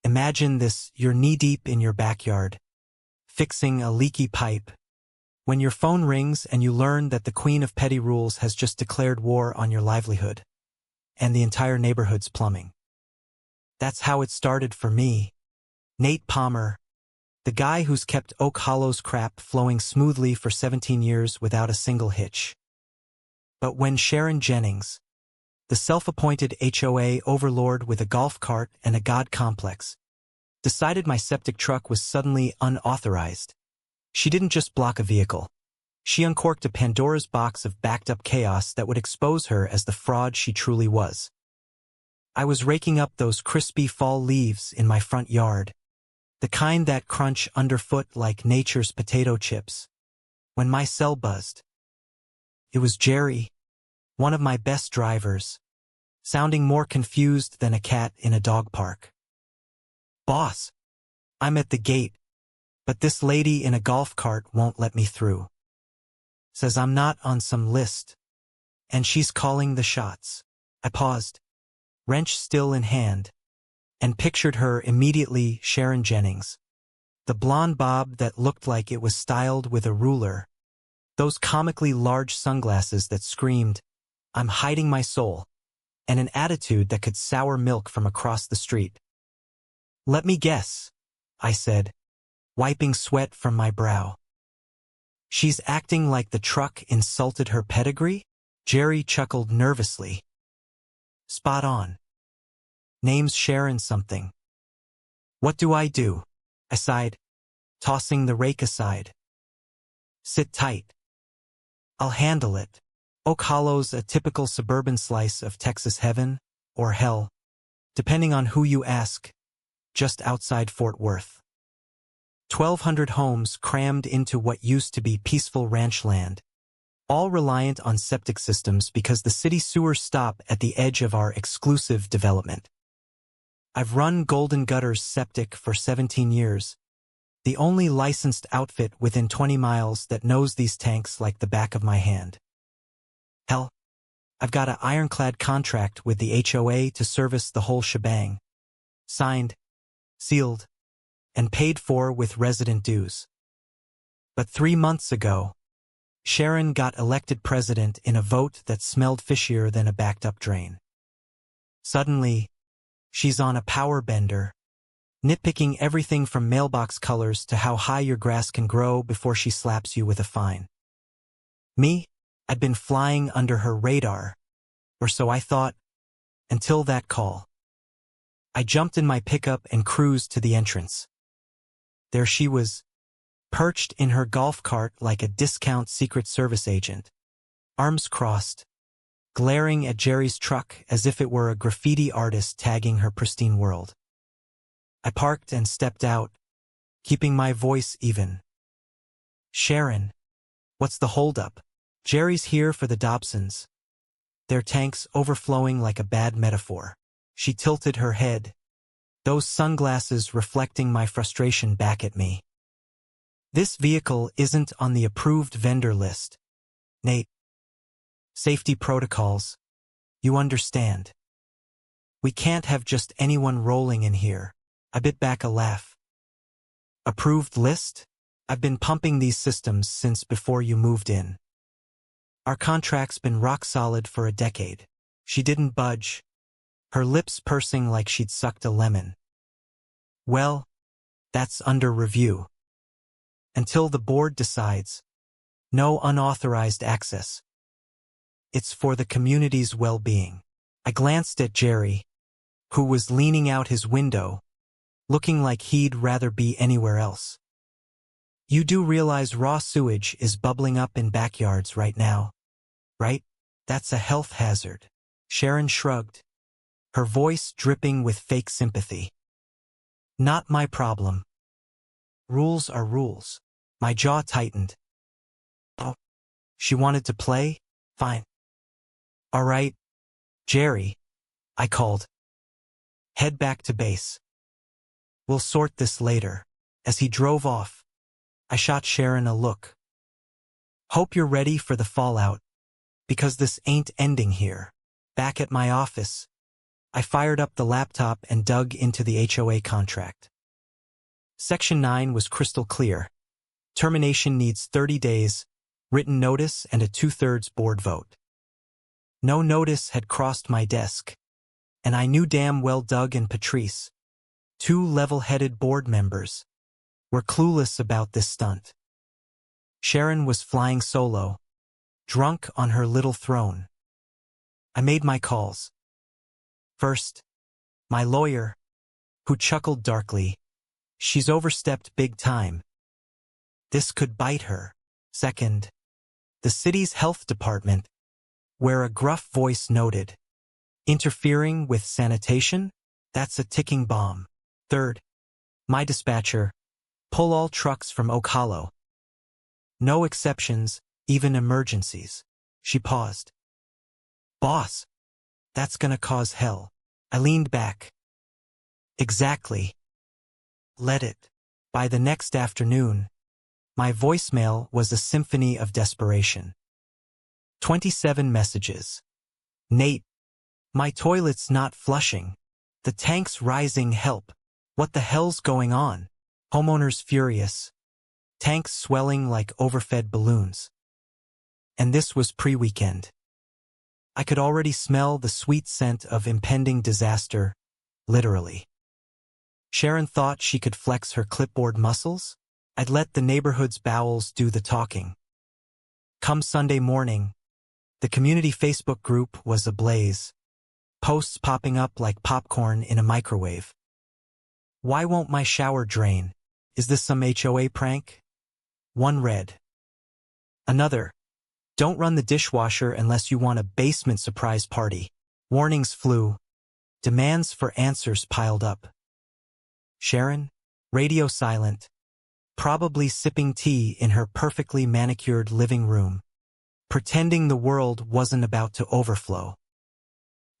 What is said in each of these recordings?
Imagine this, you're knee-deep in your backyard, fixing a leaky pipe, when your phone rings and you learn that the Queen of Petty Rules has just declared war on your livelihood and the entire neighborhood's plumbing. That's how it started for me. Nate Palmer, the guy who's kept Oak Hollow's crap flowing smoothly for 17 years without a single hitch. But when Sharon Jennings, the self-appointed HOA overlord with a golf cart and a god complex, decided my septic truck was suddenly unauthorized, she didn't just block a vehicle. She uncorked a Pandora's box of backed-up chaos that would expose her as the fraud she truly was. I was raking up those crispy fall leaves in my front yard, the kind that crunch underfoot like nature's potato chips, when my cell buzzed. It was Jerry, one of my best drivers, sounding more confused than a cat in a dog park. "Boss, I'm at the gate, but this lady in a golf cart won't let me through. Says I'm not on some list, and she's calling the shots." I paused, wrench still in hand, and pictured her immediately. Sharon Jennings, the blonde bob that looked like it was styled with a ruler, those comically large sunglasses that screamed, "I'm hiding my soul," and an attitude that could sour milk from across the street. "Let me guess," I said, wiping sweat from my brow. "She's acting like the truck insulted her pedigree?" Jerry chuckled nervously. "Spot on. Name's Sharon something." "What do I do?" I sighed, tossing the rake aside. "Sit tight. I'll handle it." Oak Hollow's a typical suburban slice of Texas heaven, or hell, depending on who you ask, just outside Fort Worth. 1,200 homes crammed into what used to be peaceful ranch land, all reliant on septic systems because the city sewers stop at the edge of our exclusive development. I've run Golden Gutters Septic for 17 years, the only licensed outfit within 20 miles that knows these tanks like the back of my hand. Hell, I've got an ironclad contract with the HOA to service the whole shebang. Signed, sealed, and paid for with resident dues. But 3 months ago, Sharon got elected president in a vote that smelled fishier than a backed-up drain. Suddenly, she's on a power bender, nitpicking everything from mailbox colors to how high your grass can grow before she slaps you with a fine. Me? I'd been flying under her radar, or so I thought, until that call. I jumped in my pickup and cruised to the entrance. There she was, perched in her golf cart like a discount Secret Service agent, arms crossed, glaring at Jerry's truck as if it were a graffiti artist tagging her pristine world. I parked and stepped out, keeping my voice even. "Sharon, what's the holdup?" "Jerry's here for the Dobsons. Their tanks overflowing like a bad metaphor." She tilted her head, those sunglasses reflecting my frustration back at me. "This vehicle isn't on the approved vendor list, Nate. Safety protocols, you understand. We can't have just anyone rolling in here." I bit back a laugh. "Approved list? I've been pumping these systems since before you moved in. Our contract's been rock solid for a decade." She didn't budge, her lips pursing like she'd sucked a lemon. "Well, that's under review. Until the board decides. No unauthorized access. It's for the community's well-being." I glanced at Jerry, who was leaning out his window, looking like he'd rather be anywhere else. "You do realize raw sewage is bubbling up in backyards right now, right? That's a health hazard." Sharon shrugged, her voice dripping with fake sympathy. "Not my problem. Rules are rules." My jaw tightened. "Oh, she wanted to play? Fine. All right, Jerry," I called. "Head back to base. We'll sort this later." As he drove off, I shot Sharon a look. "Hope you're ready for the fallout, because this ain't ending here." Back at my office, I fired up the laptop and dug into the HOA contract. Section 9 was crystal clear. Termination needs 30 days, written notice, and a 2/3 board vote. No notice had crossed my desk, and I knew damn well Doug and Patrice, two level-headed board members, were clueless about this stunt. Sharon was flying solo, drunk on her little throne. I made my calls. First, my lawyer, who chuckled darkly. She's overstepped big time. This could bite her. Second, the city's health department, where a gruff voice noted, interfering with sanitation? That's a ticking bomb. Third, my dispatcher, pull all trucks from Oak Hollow. No exceptions, even emergencies. She paused. Boss, that's gonna cause hell. I leaned back. Exactly. Let it. By the next afternoon, my voicemail was a symphony of desperation. 27 messages. Nate, my toilet's not flushing. The tank's rising, help. What the hell's going on? Homeowners furious. Tanks swelling like overfed balloons. And this was pre-weekend. I could already smell the sweet scent of impending disaster, literally. Sharon thought she could flex her clipboard muscles. I'd let the neighborhood's bowels do the talking. Come Sunday morning, the community Facebook group was ablaze. Posts popping up like popcorn in a microwave. Why won't my shower drain? Is this some HOA prank? One read. Another. Don't run the dishwasher unless you want a basement surprise party. Warnings flew. Demands for answers piled up. Sharon, radio silent, probably sipping tea in her perfectly manicured living room, pretending the world wasn't about to overflow.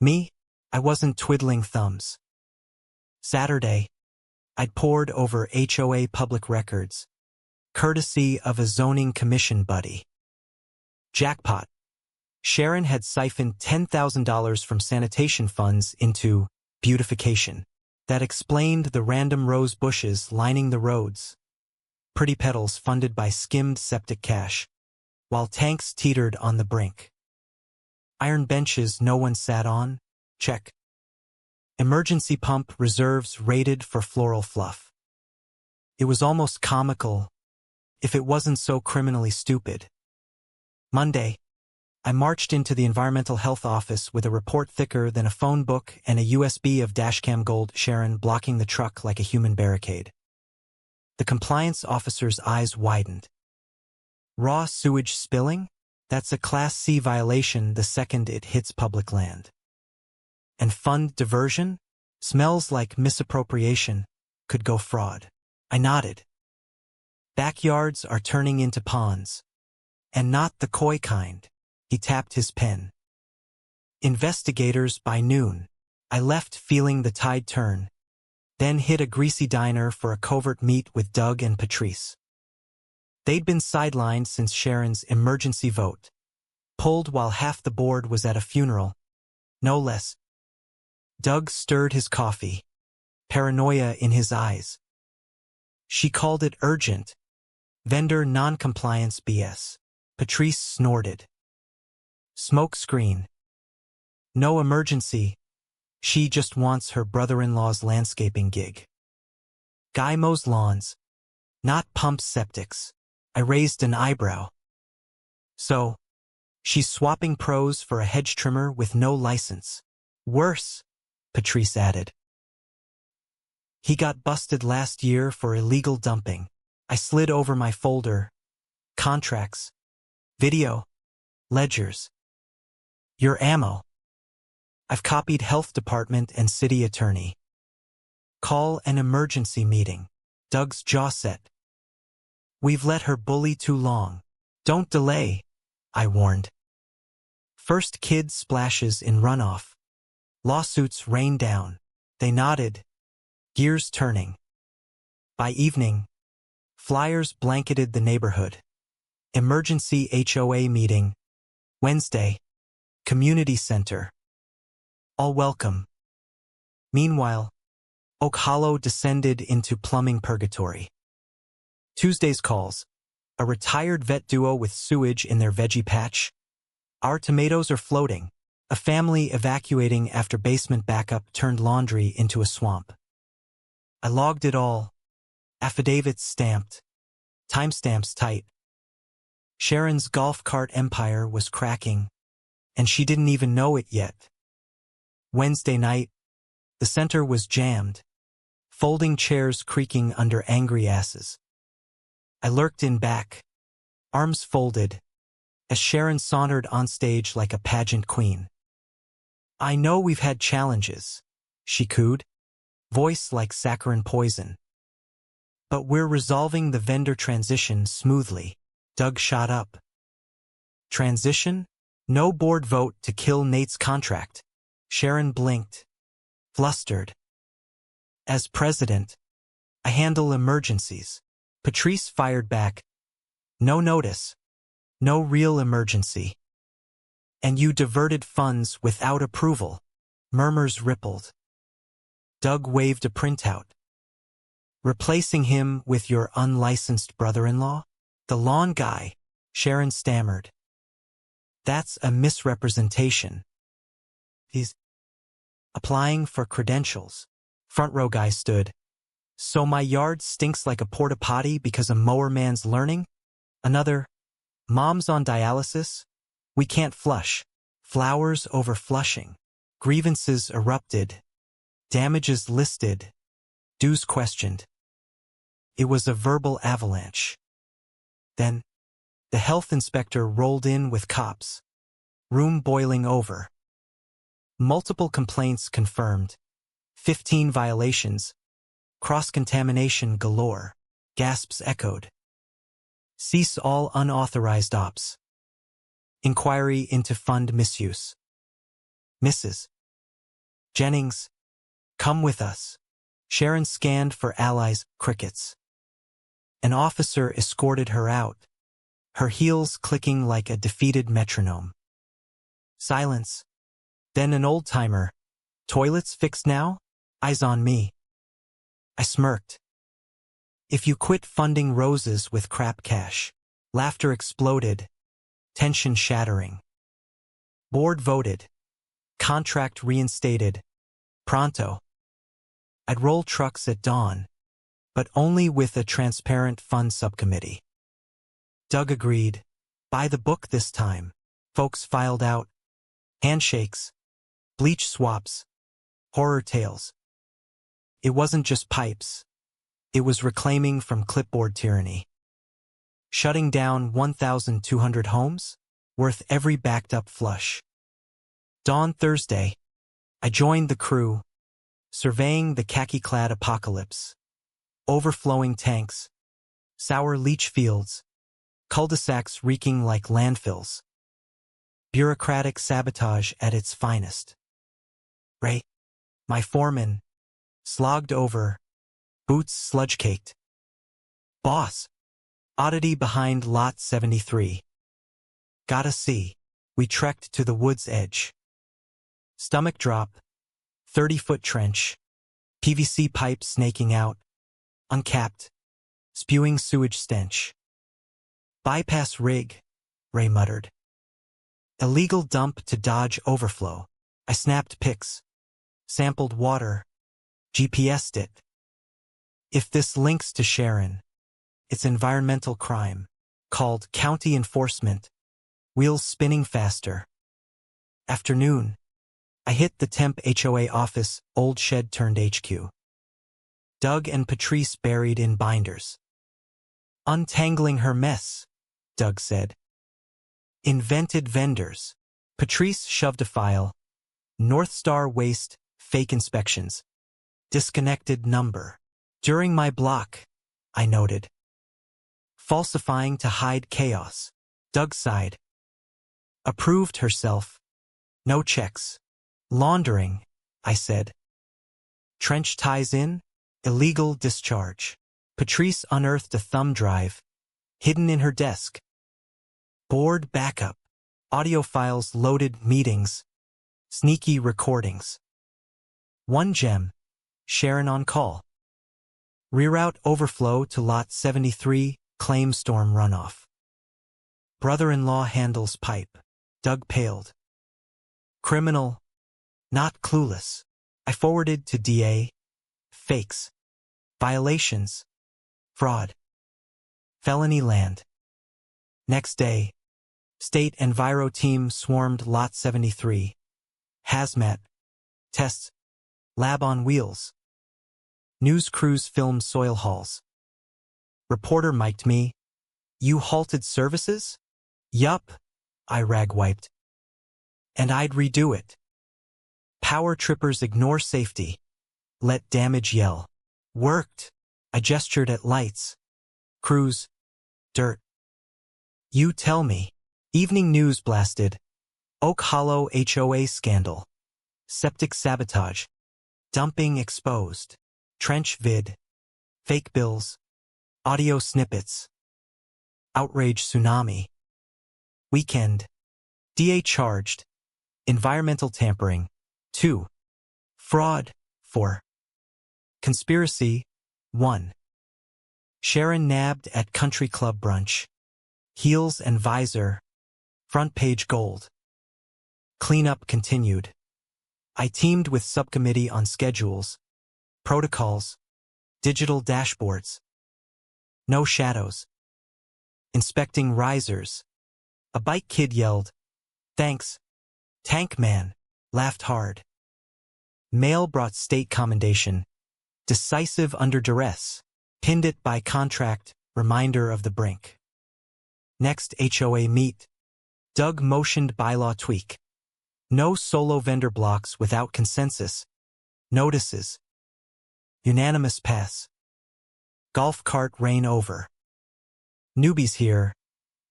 Me, I wasn't twiddling thumbs. Saturday, I'd pored over HOA public records, courtesy of a zoning commission buddy. Jackpot. Sharon had siphoned $10,000 from sanitation funds into beautification. That explained the random rose bushes lining the roads. Pretty petals funded by skimmed septic cash, while tanks teetered on the brink. Iron benches no one sat on? Check. Emergency pump reserves rated for floral fluff. It was almost comical, if it wasn't so criminally stupid. Monday, I marched into the environmental health office with a report thicker than a phone book and a USB of dashcam gold. Sharon blocking the truck like a human barricade. The compliance officer's eyes widened. Raw sewage spilling? That's a Class C violation the second it hits public land. And fund diversion? Smells like misappropriation. Could go fraud. I nodded. Backyards are turning into ponds. And not the koi kind. He tapped his pen. Investigators by noon. I left feeling the tide turn. Then hit a greasy diner for a covert meet with Doug and Patrice. They'd been sidelined since Sharon's emergency vote. Pulled while half the board was at a funeral. No less. Doug stirred his coffee. Paranoia in his eyes. She called it urgent. Vendor non-compliance BS. Patrice snorted. Smoke screen. No emergency. She just wants her brother-in-law's landscaping gig. Guy mows lawns. Not pump septics. I raised an eyebrow. So, she's swapping pros for a hedge trimmer with no license. Worse, Patrice added. He got busted last year for illegal dumping. I slid over my folder. Contracts. Video. Ledgers. Your ammo. I've copied health department and city attorney. Call an emergency meeting. Doug's jaw set. We've let her bully too long. Don't delay, I warned. First kid splashes in runoff. Lawsuits rain down. They nodded. Gears turning. By evening, flyers blanketed the neighborhood. Emergency HOA meeting. Wednesday. Community center. All welcome. Meanwhile, Oak Hollow descended into plumbing purgatory. Tuesday's calls. A retired vet duo with sewage in their veggie patch. Our tomatoes are floating. A family evacuating after basement backup turned laundry into a swamp. I logged it all. Affidavits stamped. Timestamps tight. Sharon's golf cart empire was cracking, and she didn't even know it yet. Wednesday night, the center was jammed, folding chairs creaking under angry asses. I lurked in back, arms folded, as Sharon sauntered on stage like a pageant queen. I know we've had challenges, she cooed, voice like saccharine poison. But we're resolving the vendor transition smoothly. Doug shot up. Transition? No board vote to kill Nate's contract. Sharon blinked, flustered. As president, I handle emergencies. Patrice fired back. No notice. No real emergency. And you diverted funds without approval. Murmurs rippled. Doug waved a printout. Replacing him with your unlicensed brother-in-law? The lawn guy, Sharon stammered. That's a misrepresentation. He's applying for credentials. Front row guy stood. So my yard stinks like a porta potty because a mower man's learning? Another, mom's on dialysis? We can't flush. Flowers over flushing. Grievances erupted. Damages listed. Dues questioned. It was a verbal avalanche. Then, the health inspector rolled in with cops. Room boiling over. Multiple complaints confirmed. 15 violations. Cross-contamination galore. Gasps echoed. Cease all unauthorized ops. Inquiry into fund misuse. Mrs. Jennings, come with us. Sharon scanned for allies, crickets. An officer escorted her out, her heels clicking like a defeated metronome. Silence. Then an old-timer. Toilets fixed now? Eyes on me. I smirked. If you quit funding roses with crap cash. Laughter exploded. Tension shattering. Board voted. Contract reinstated. Pronto. I'd roll trucks at dawn, but only with a transparent fund subcommittee. Doug agreed. Buy the book this time. Folks filed out. Handshakes. Bleach swaps. Horror tales. It wasn't just pipes. It was reclaiming from clipboard tyranny. Shutting down 1,200 homes? Worth every backed-up flush. Dawn Thursday, I joined the crew, surveying the khaki-clad apocalypse. Overflowing tanks, sour leach fields, cul-de-sacs reeking like landfills. Bureaucratic sabotage at its finest. Ray, my foreman, slogged over, boots sludge-caked. Boss, oddity behind lot 73. Gotta see. We trekked to the wood's edge. Stomach drop, 30-foot trench, PVC pipe snaking out, uncapped, spewing sewage stench. Bypass rig, Ray muttered. Illegal dump to dodge overflow. I snapped pics, sampled water, GPS'd it. If this links to Sharon, it's environmental crime, called county enforcement, wheels spinning faster. Afternoon, I hit the temp HOA office, old shed turned HQ. Doug and Patrice buried in binders. Untangling her mess, Doug said. Invented vendors. Patrice shoved a file. North Star Waste, fake inspections. Disconnected number. During my block, I noted. Falsifying to hide chaos. Doug sighed. Approved herself. No checks. Laundering, I said. Trench ties in. Illegal discharge. Patrice unearthed a thumb drive, hidden in her desk. Board backup. Audio files loaded meetings. Sneaky recordings. One gem. Sharon on call. Reroute overflow to lot 73, claim storm runoff. Brother-in-law handles pipe. Doug paled. Criminal. Not clueless. I forwarded to DA. Fakes. Violations. Fraud. Felony land. Next day. State Enviro team swarmed lot 73. Hazmat. Tests. Lab on wheels. News crews filmed soil hauls. Reporter mic'd me. You halted services? Yup. I rag-wiped. And I'd redo it. Power trippers ignore safety. Let damage yell. Worked. I gestured at lights. Crews. Dirt. You tell me. Evening news blasted. Oak Hollow HOA scandal. Septic sabotage. Dumping exposed. Trench vid. Fake bills. Audio snippets. Outrage tsunami. Weekend. DA charged. Environmental tampering. 2. Fraud. 4. Conspiracy. 1. Sharon nabbed at country club brunch. Heels and visor. Front page gold. Cleanup continued. I teamed with subcommittee on schedules, protocols, digital dashboards. No shadows. Inspecting risers. A bike kid yelled, "Thanks, Tank Man," laughed hard. Mail brought state commendation. Decisive under duress. Pinned it by contract, reminder of the brink. Next HOA meet. Doug motioned bylaw tweak. No solo vendor blocks without consensus. Notices. Unanimous pass. Golf cart rain over. Newbies here.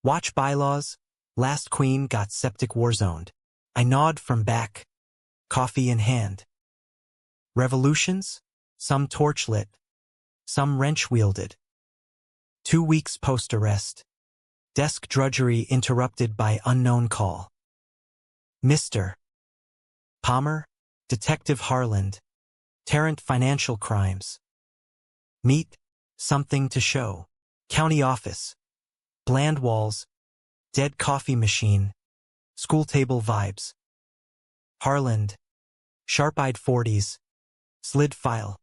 Watch bylaws. Last queen got septic war-zoned. I nod from back. Coffee in hand. Revolutions? Some torch-lit. Some wrench-wielded. 2 weeks post-arrest. Desk drudgery interrupted by unknown call. Mr. Palmer, Detective Harland, Tarrant Financial Crimes. Meet, something to show. County office. Bland walls. Dead coffee machine. School table vibes. Harland. Sharp-eyed 40s. Slid file.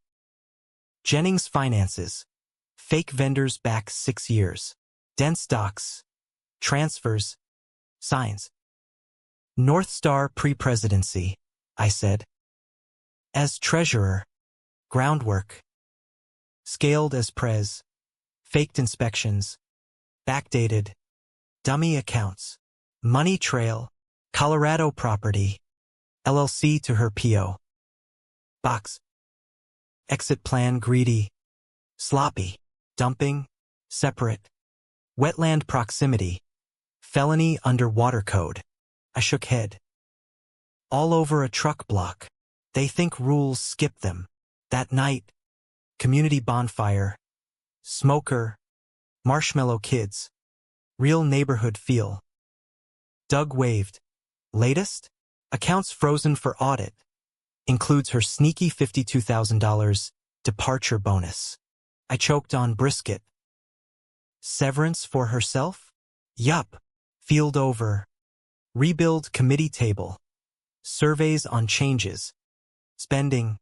Jennings finances. Fake vendors back 6 years. Dense docs. Transfers. Signs. North Star pre-presidency, I said. As treasurer. Groundwork. Scaled as prez. Faked inspections. Backdated. Dummy accounts. Money trail. Colorado property. LLC to her PO. Box. Exit plan greedy. Sloppy. Dumping. Separate. Wetland proximity. Felony underwater code. I shook head. All over a truck block. They think rules skip them. That night. Community bonfire. Smoker. Marshmallow kids. Real neighborhood feel. Doug waved. Latest? Accounts frozen for audit. Includes her sneaky $52,000 departure bonus. I choked on brisket. Severance for herself? Yup. Field over. Rebuild committee table. Surveys on changes. Spending.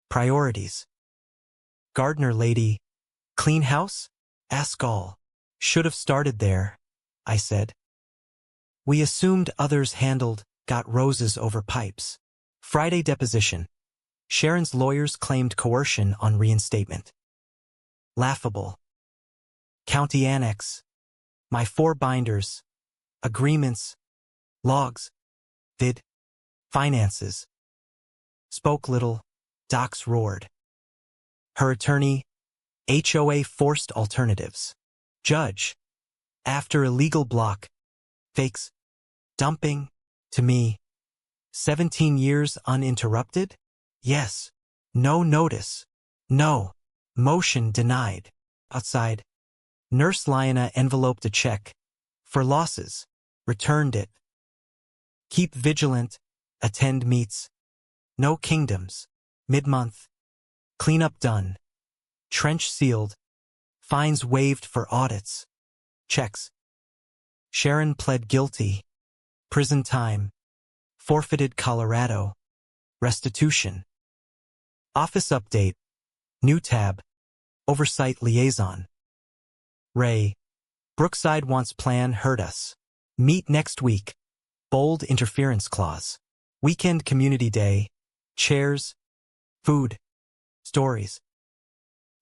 Priorities. Gardener lady. Clean house? Ask all. Should have started there, I said. We assumed others handled, got roses over pipes. Friday deposition. Sharon's lawyers claimed coercion on reinstatement. Laughable. County annex. My 4 binders. Agreements. Logs. Vid. Finances. Spoke little. Docs roared. Her attorney. HOA forced alternatives. Judge. After illegal block. Fakes. Dumping. To me. 17 years uninterrupted? Yes. No notice. No. Motion denied. Outside. Nurse Liana enveloped a check. For losses. Returned it. Keep vigilant. Attend meets. No kingdoms. Mid-month. Cleanup done. Trench sealed. Fines waived for audits. Checks. Sharon pled guilty. Prison time. Forfeited Colorado. Restitution. Office update. New tab. Oversight liaison. Ray. Brookside wants plan heard us. Meet next week. Bold interference clause. Weekend community day. Chairs. Food. Stories.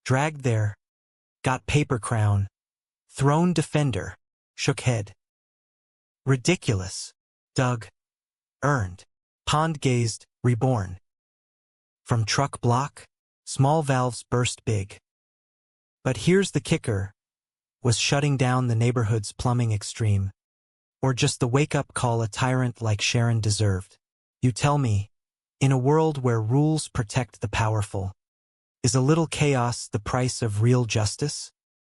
Dragged there. Got paper crown. Throne defender. Shook head. Ridiculous. Dug. Earned. Pond gazed. Reborn. From truck block. Small valves burst big. But here's the kicker. Was shutting down the neighborhood's plumbing extreme? Or just the wake-up call a tyrant like Sharon deserved? You tell me, in a world where rules protect the powerful, is a little chaos the price of real justice?